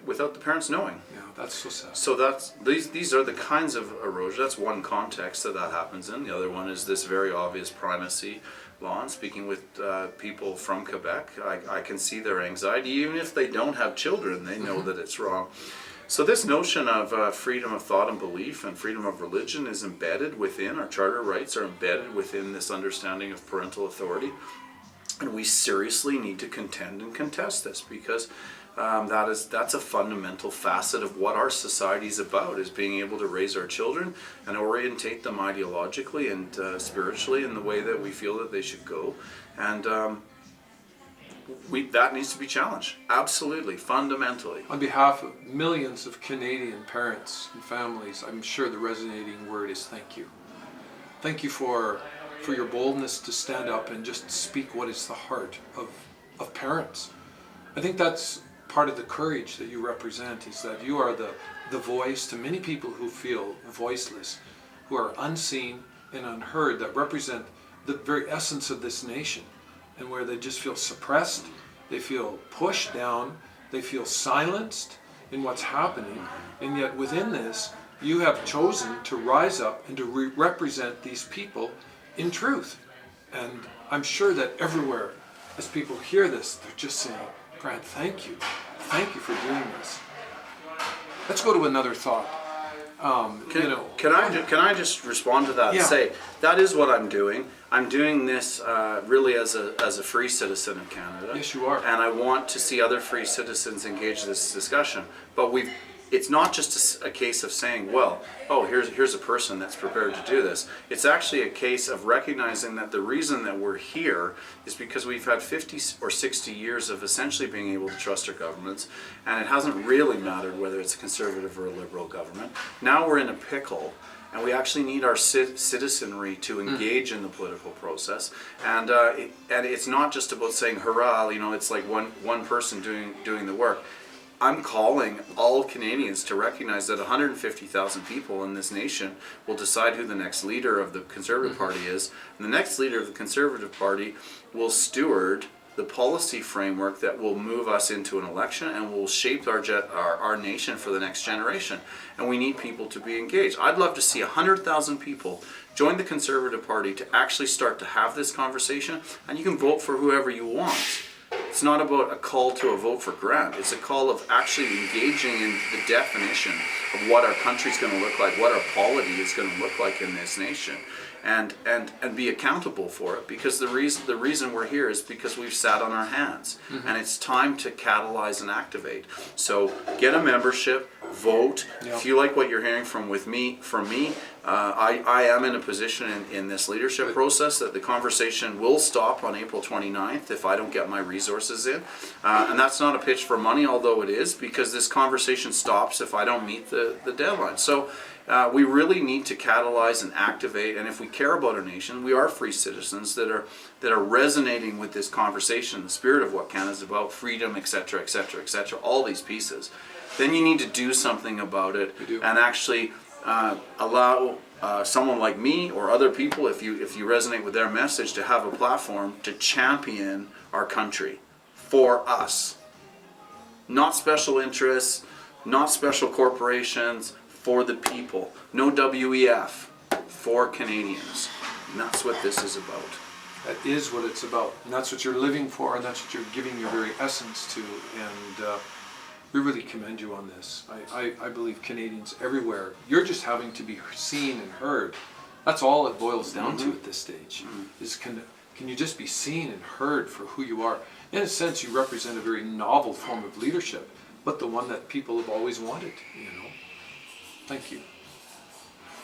without the parents knowing. Yeah, that's so sad. So these are the kinds of erosion. That's one context that happens in. The other one is this very obvious primacy law. And speaking with people from Quebec, I can see their anxiety. Even if they don't have children, they know that it's wrong. So this notion of freedom of thought and belief and freedom of religion is embedded within our charter rights, are embedded within this understanding of parental authority. And we seriously need to contend and contest this, because that's a fundamental facet of what our society is about, is being able to raise our children and orientate them ideologically and spiritually in the way that we feel that they should go. And that needs to be challenged, absolutely, fundamentally. On behalf of millions of Canadian parents and families, I'm sure the resonating word is thank you. Thank you for your boldness to stand up and just speak what is the heart of parents. I think that's part of the courage that you represent, is that you are the voice to many people who feel voiceless, who are unseen and unheard, that represent the very essence of this nation, and where they just feel suppressed, they feel pushed down, they feel silenced in what's happening, and yet within this, you have chosen to rise up and to represent these people in truth. And I'm sure that everywhere, as people hear this, they're just saying, Grant, thank you. Thank you for doing this. Let's go to another thought. Can I just respond to that and say, that is what I'm doing. I'm doing this really as a free citizen of Canada. Yes, you are. And I want to see other free citizens engage in this discussion. But it's not just a case of saying, well, oh, here's a person that's prepared to do this. It's actually a case of recognizing that the reason that we're here is because we've had 50 or 60 years of essentially being able to trust our governments, and it hasn't really mattered whether it's a conservative or a liberal government. Now we're in a pickle, and we actually need our citizenry to engage in the political process. And it's not just about saying, hurrah, it's like one person doing the work. I'm calling all Canadians to recognize that 150,000 people in this nation will decide who the next leader of the Conservative Party is. And the next leader of the Conservative Party will steward the policy framework that will move us into an election and will shape our nation for the next generation. And we need people to be engaged. I'd love to see 100,000 people join the Conservative Party to actually start to have this conversation, and you can vote for whoever you want. It's not about a call to a vote for Grant. It's a call of actually engaging in the definition of what our country's going to look like, what our polity is going to look like in this nation, and be accountable for it. Because the reason we're here is because we've sat on our hands, and it's time to catalyze and activate. So get a membership, vote. Yep. If you like what you're hearing from me, I am in a position in this leadership process that the conversation will stop on April 29th if I don't get my resources in. And that's not a pitch for money, although it is, because this conversation stops if I don't meet the deadline. So we really need to catalyze and activate, and if we care about our nation, we are free citizens that are resonating with this conversation, the spirit of what Canada's about, freedom, etc., etc., etc., all these pieces. Then you need to do something about it and actually allow someone like me or other people, if you resonate with their message, to have a platform to champion our country for us. Not special interests, not special corporations, for the people. No WEF, for Canadians. And that's what this is about. That is what it's about, and that's what you're living for, and that's what you're giving your very essence to, and we really commend you on this. I believe Canadians everywhere, you're just having to be seen and heard. That's all it boils down to at this stage, is can you just be seen and heard for who you are. In a sense, you represent a very novel form of leadership, but the one that people have always wanted, Thank you.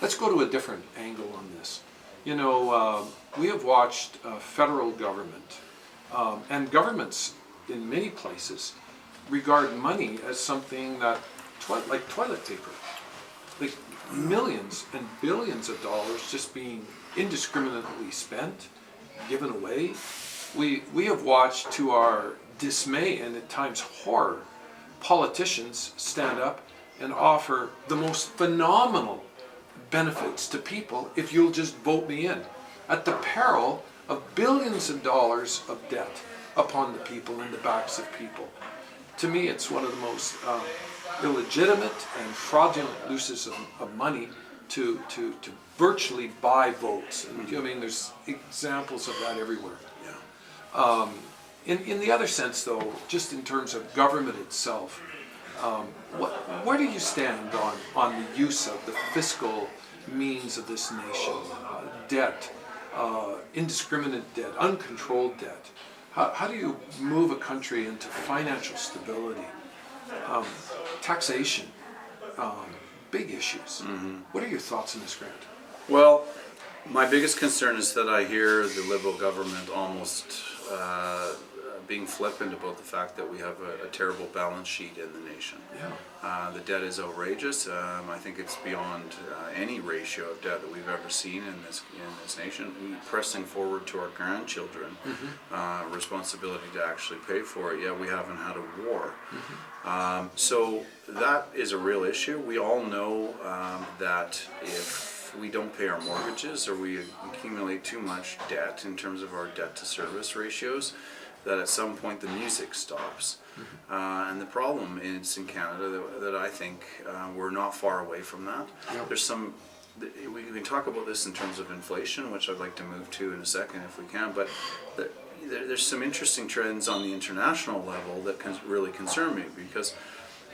Let's go to a different angle on this. We have watched federal government and governments in many places regard money as something that, like toilet paper, like millions and billions of dollars just being indiscriminately spent, given away. We have watched, to our dismay and at times horror, politicians stand up and offer the most phenomenal benefits to people if you'll just vote me in, at the peril of billions of dollars of debt upon the people and the backs of people. To me, it's one of the most illegitimate and fraudulent uses of money to virtually buy votes. And, there's examples of that everywhere. Yeah. In the other sense, though, just in terms of government itself, where do you stand on the use of the fiscal means of this nation? Debt, indiscriminate debt, uncontrolled debt. How do you move a country into financial stability? Taxation, big issues. What are your thoughts on this, Grant? Well, my biggest concern is that I hear the Liberal government almost being flippant about the fact that we have a terrible balance sheet in the nation. Yeah. The debt is outrageous. I think it's beyond any ratio of debt that we've ever seen in this nation. Pressing forward to our grandchildren, responsibility to actually pay for it. Yeah, we haven't had a war. So that is a real issue. We all know that if we don't pay our mortgages or we accumulate too much debt in terms of our debt to service ratios, that at some point the music stops. And the problem is in Canada that I think we're not far away from that. Yep. We can talk about this in terms of inflation, which I'd like to move to in a second if we can, but there's some interesting trends on the international level that really concern me, because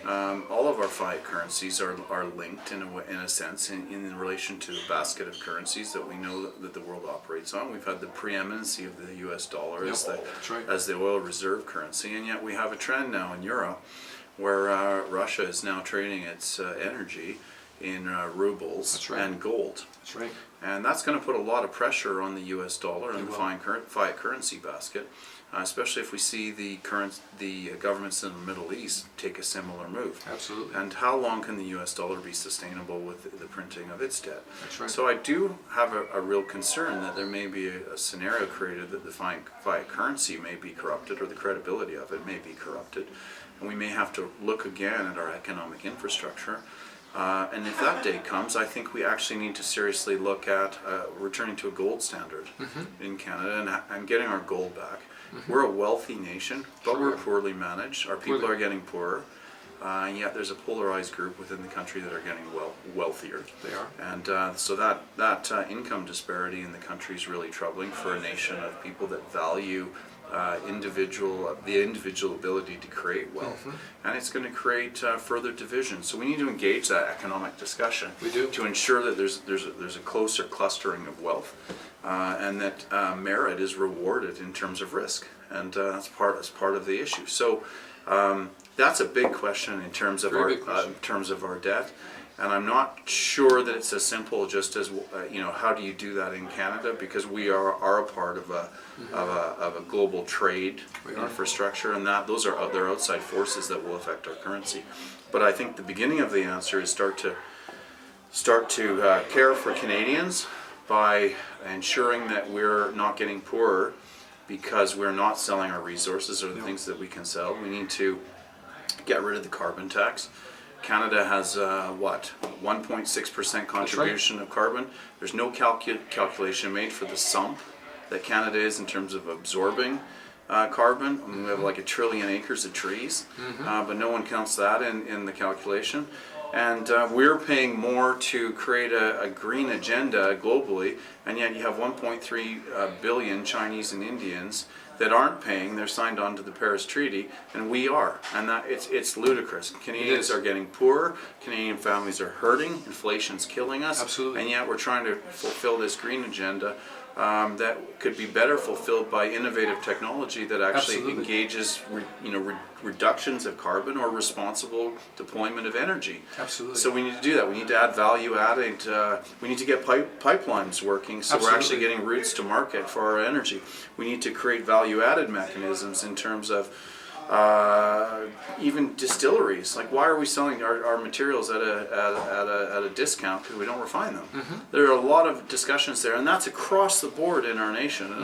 All of our fiat currencies are linked in a sense in relation to the basket of currencies that we know that the world operates on. We've had the preeminency of the US dollar That's right. as the oil reserve currency, and yet we have a trend now in Europe where Russia is now trading its energy in rubles That's right. and gold. That's right. And that's going to put a lot of pressure on the US dollar and It the will. fiat currency basket, especially if we see the governments in the Middle East take a similar move. Absolutely. And how long can the US dollar be sustainable with the printing of its debt? That's right. So I do have a real concern that there may be a scenario created that the fiat currency may be corrupted, or the credibility of it may be corrupted. And we may have to look again at our economic infrastructure. And if that day comes, I think we actually need to seriously look at returning to a gold standard in Canada and getting our gold back. We're a wealthy nation, but Sure. we're poorly managed. Our people Poorly. are getting poorer, and yet there's a polarized group within the country that are getting wealthier. They are. And so that income disparity in the country is really troubling for a nation of people that value the individual ability to create wealth, and it's going to create further division. So we need to engage that economic discussion. We do. To ensure that there's a closer clustering of wealth, and that merit is rewarded in terms of risk, and that's part of the issue. So that's a big question in terms of Very big question. in terms of our debt. And I'm not sure that it's as simple just as how do you do that in Canada, because we are a part of a global trade We are. infrastructure, and those are other outside forces that will affect our currency. But I think the beginning of the answer is start to care for Canadians by ensuring that we're not getting poorer because we're not selling our resources or the things that we can sell. We need to get rid of the carbon tax. Canada has 1.6% contribution of carbon. There's no calculation made for the sump that Canada is in terms of absorbing carbon. I mean, we have like 1 trillion acres of trees, but no one counts that in the calculation. And we're paying more to create a green agenda globally, and yet you have 1.3 billion Chinese and Indians that aren't paying. They're signed on to the Paris Treaty, and we are, and it's ludicrous. Canadians are getting poorer. Canadian families are hurting. Inflation's killing us. Absolutely. And yet we're trying to fulfill this green agenda that could be better fulfilled by innovative technology that actually Absolutely. engages reductions of carbon or responsible deployment of energy. Absolutely. So we need to do that. We need to add value added. We need to get pipelines working, so we're actually Absolutely. getting routes to market for our energy. We need to create value added mechanisms in terms of even distilleries. Like, why are we selling our materials at a discount because we don't refine them? There are a lot of discussions there, and that's across the board in our nation.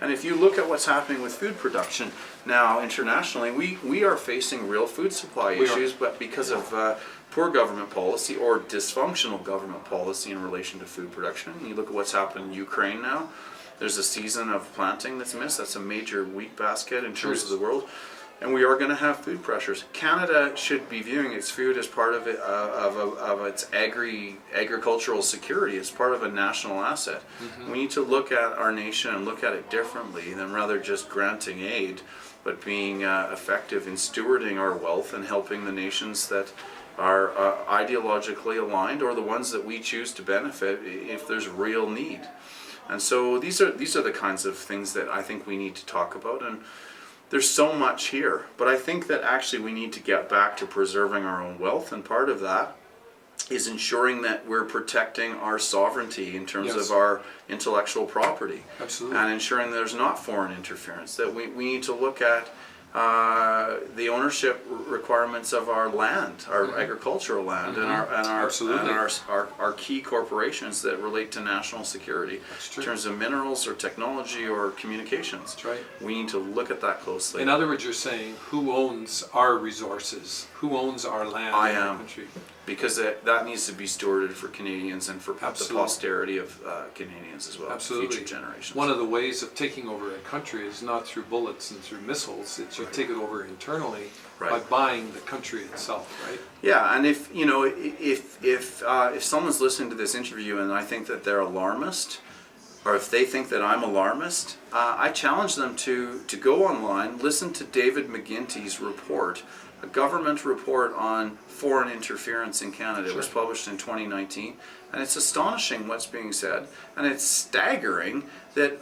And if you look at what's happening with food production now internationally, we are facing real food supply issues, but because of poor government policy or dysfunctional government policy in relation to food production. You look at what's happened in Ukraine now. There's a season of planting that's missed. That's a major wheat basket in terms of the world. And we are going to have food pressures. Canada should be viewing its food as part of its agricultural security, as part of a national asset. We need to look at our nation and look at it differently than rather just granting aid, but being effective in stewarding our wealth and helping the nations that are ideologically aligned, or the ones that we choose to benefit if there's real need. And so these are the kinds of things that I think we need to talk about. And there's so much here, but I think that actually we need to get back to preserving our own wealth, and part of that is ensuring that we're protecting our sovereignty in terms of our intellectual property. Absolutely. And ensuring there's not foreign interference, that we need to look at the ownership requirements of our land, our agricultural land, and our key corporations that relate to national security in terms of minerals or technology or communications. That's right. We need to look at that closely. In other words, you're saying, who owns our resources? Who owns our land in our country? Because that needs to be stewarded for Canadians and for the posterity of Canadians as well, Absolutely. future generations. One of the ways of taking over a country is not through bullets and through missiles. It's you take it over internally by buying the country itself, right? Yeah, and if someone's listening to this interview and I think that they're alarmist, or if they think that I'm alarmist, I challenge them to go online, listen to David McGinty's report a government report on foreign interference in Canada. It was Sure. published in 2019, and it's astonishing what's being said, and it's staggering that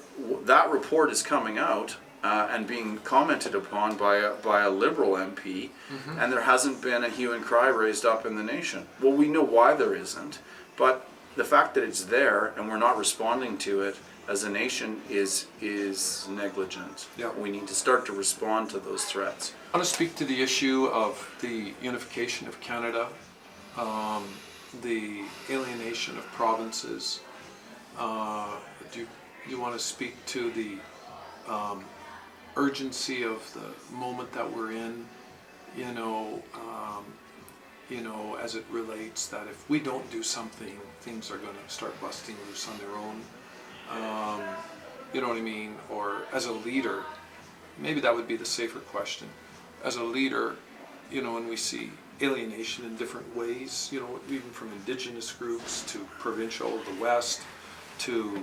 that report is coming out and being commented upon by a Liberal MP, and there hasn't been a hue and cry raised up in the nation. Well, we know why there isn't, but the fact that it's there and we're not responding to it as a nation is negligent. Yeah. We need to start to respond to those threats. I want to speak to the issue of the unification of Canada, the alienation of provinces. Do you want to speak to the urgency of the moment that we're in? As it relates that if we don't do something, things are going to start busting loose on their own. You know what I mean? Or as a leader, maybe that would be the safer question. As a leader, when we see alienation in different ways, even from indigenous groups to provincial, the West, to,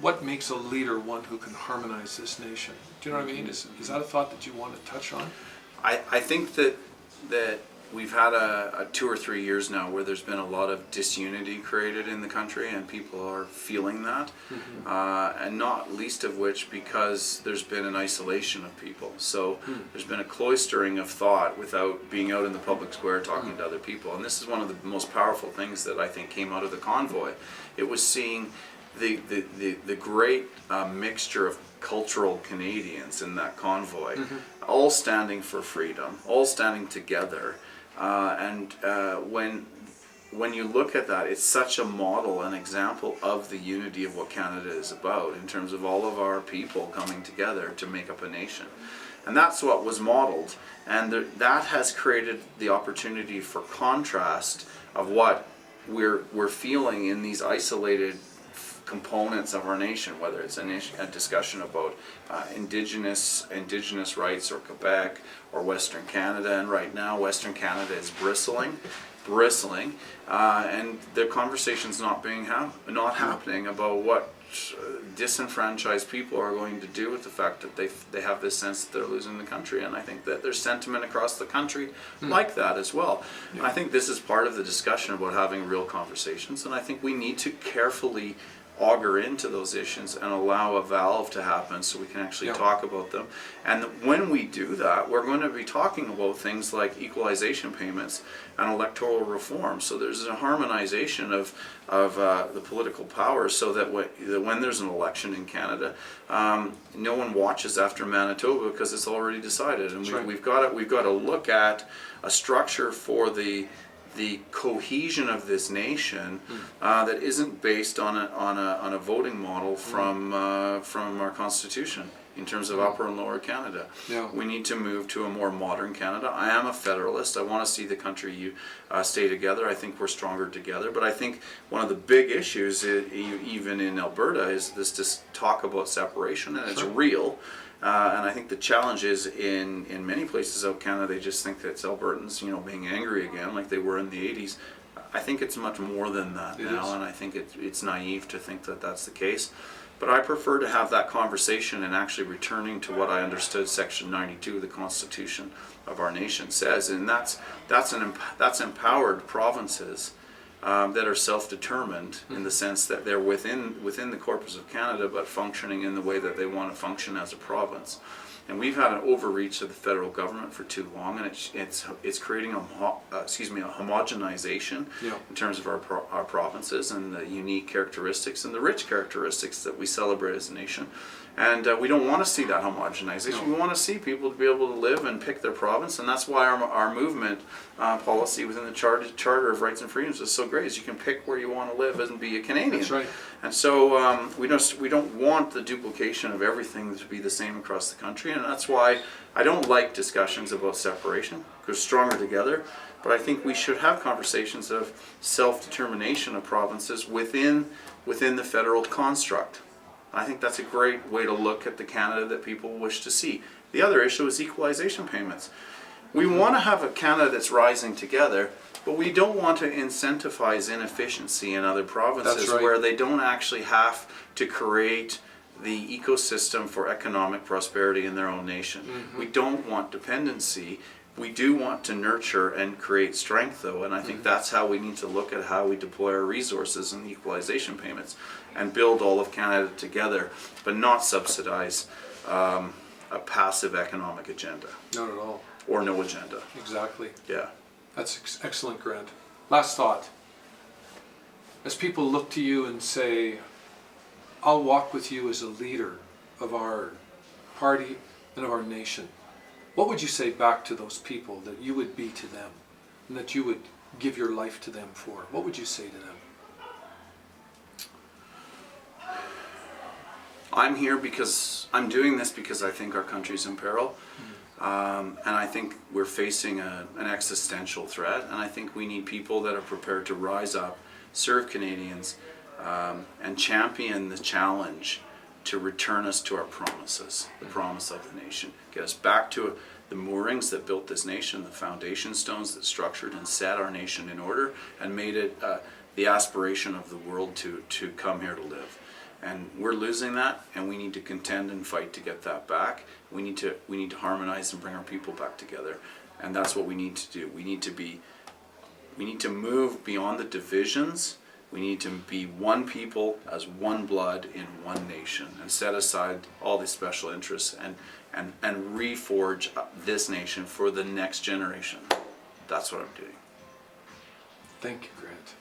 what makes a leader one who can harmonize this nation? Do you know what I mean? Is that a thought that you want to touch on? I think that we've had a 2 or 3 years now where there's been a lot of disunity created in the country, and people are feeling that, and not least of which because there's been an isolation of people. So there's been a cloistering of thought without being out in the public square talking to other people. And this is one of the most powerful things that I think came out of the convoy. It was seeing the great mixture of cultural Canadians in that convoy, all standing for freedom, all standing together. When you look at that, it's such a model, an example of the unity of what Canada is about in terms of all of our people coming together to make up a nation. And that's what was modeled. And that has created the opportunity for contrast of what we're feeling in these isolated components of our nation, whether it's a discussion about indigenous rights or Quebec or Western Canada. And right now Western Canada is bristling, and the conversation's not happening about what disenfranchised people are going to do with the fact that they have this sense that they're losing the country. And I think that there's sentiment across the country like that as well. Yeah. I think this is part of the discussion about having real conversations, and I think we need to carefully auger into those issues and allow a valve to happen so we can actually talk about them. And when we do that, we're going to be talking about things like equalization payments and electoral reform. So there's a harmonization of the political powers, so that when there's an election in Canada, no one watches after Manitoba because it's already decided. And we've got to look at a structure for the cohesion of this nation that isn't based on a voting model from our Constitution in terms of Upper and Lower Canada. Yeah. We need to move to a more modern Canada. I am a federalist. I want to see the country stay together. I think we're stronger together. But I think one of the big issues, even in Alberta, is this talk about separation, and it's real. And I think the challenge is in many places out Canada, they just think that it's Albertans, being angry again like they were in the 80s. I think it's much more than that now, and I think it's naive to think that that's the case. But I prefer to have that conversation and actually returning to what I understood Section 92 of the Constitution of our nation says, and that's empowered provinces that are self-determined in the sense that they're within the corpus of Canada, but functioning in the way that they want to function as a province. And we've had an overreach of the federal government for too long, and it's creating a homogenization in terms of our provinces and the unique characteristics and the rich characteristics that we celebrate as a nation. And we don't want to see that homogenization. No. We want to see people to be able to live and pick their province, and that's why our movement policy within the Charter of Rights and Freedoms is so great. Is you can pick where you want to live and be a Canadian. That's right. And so we don't want the duplication of everything to be the same across the country, and that's why I don't like discussions about separation, because stronger together. But I think we should have conversations of self-determination of provinces within the federal construct. I think that's a great way to look at the Canada that people wish to see. The other issue is equalization payments. We want to have a Canada that's rising together, but we don't want to incentivize inefficiency in other provinces where they don't actually have to create the ecosystem for economic prosperity in their own nation. We don't want dependency. We do want to nurture and create strength, though, and I think that's how we need to look at how we deploy our resources in equalization payments and build all of Canada together, but not subsidize a passive economic agenda. Not at all. Or no agenda. Exactly. Yeah. That's excellent, Grant. Last thought. As people look to you and say, I'll walk with you as a leader of our party and of our nation, what would you say back to those people that you would be to them and that you would give your life to them for? What would you say to them? I'm here because I'm doing this because I think our country's in peril. And I think we're facing an existential threat, and I think we need people that are prepared to rise up, serve Canadians, and champion the challenge to return us to our promises, the promise of the nation, get us back to the moorings that built this nation, the foundation stones that structured and set our nation in order and made it the aspiration of the world to come here to live. And we're losing that, and we need to contend and fight to get that back. We need to harmonize and bring our people back together, and that's what we need to do. We need to move beyond the divisions. We need to be one people as one blood in one nation, and set aside all these special interests and reforge this nation for the next generation. That's what I'm doing. Thank you, Grant.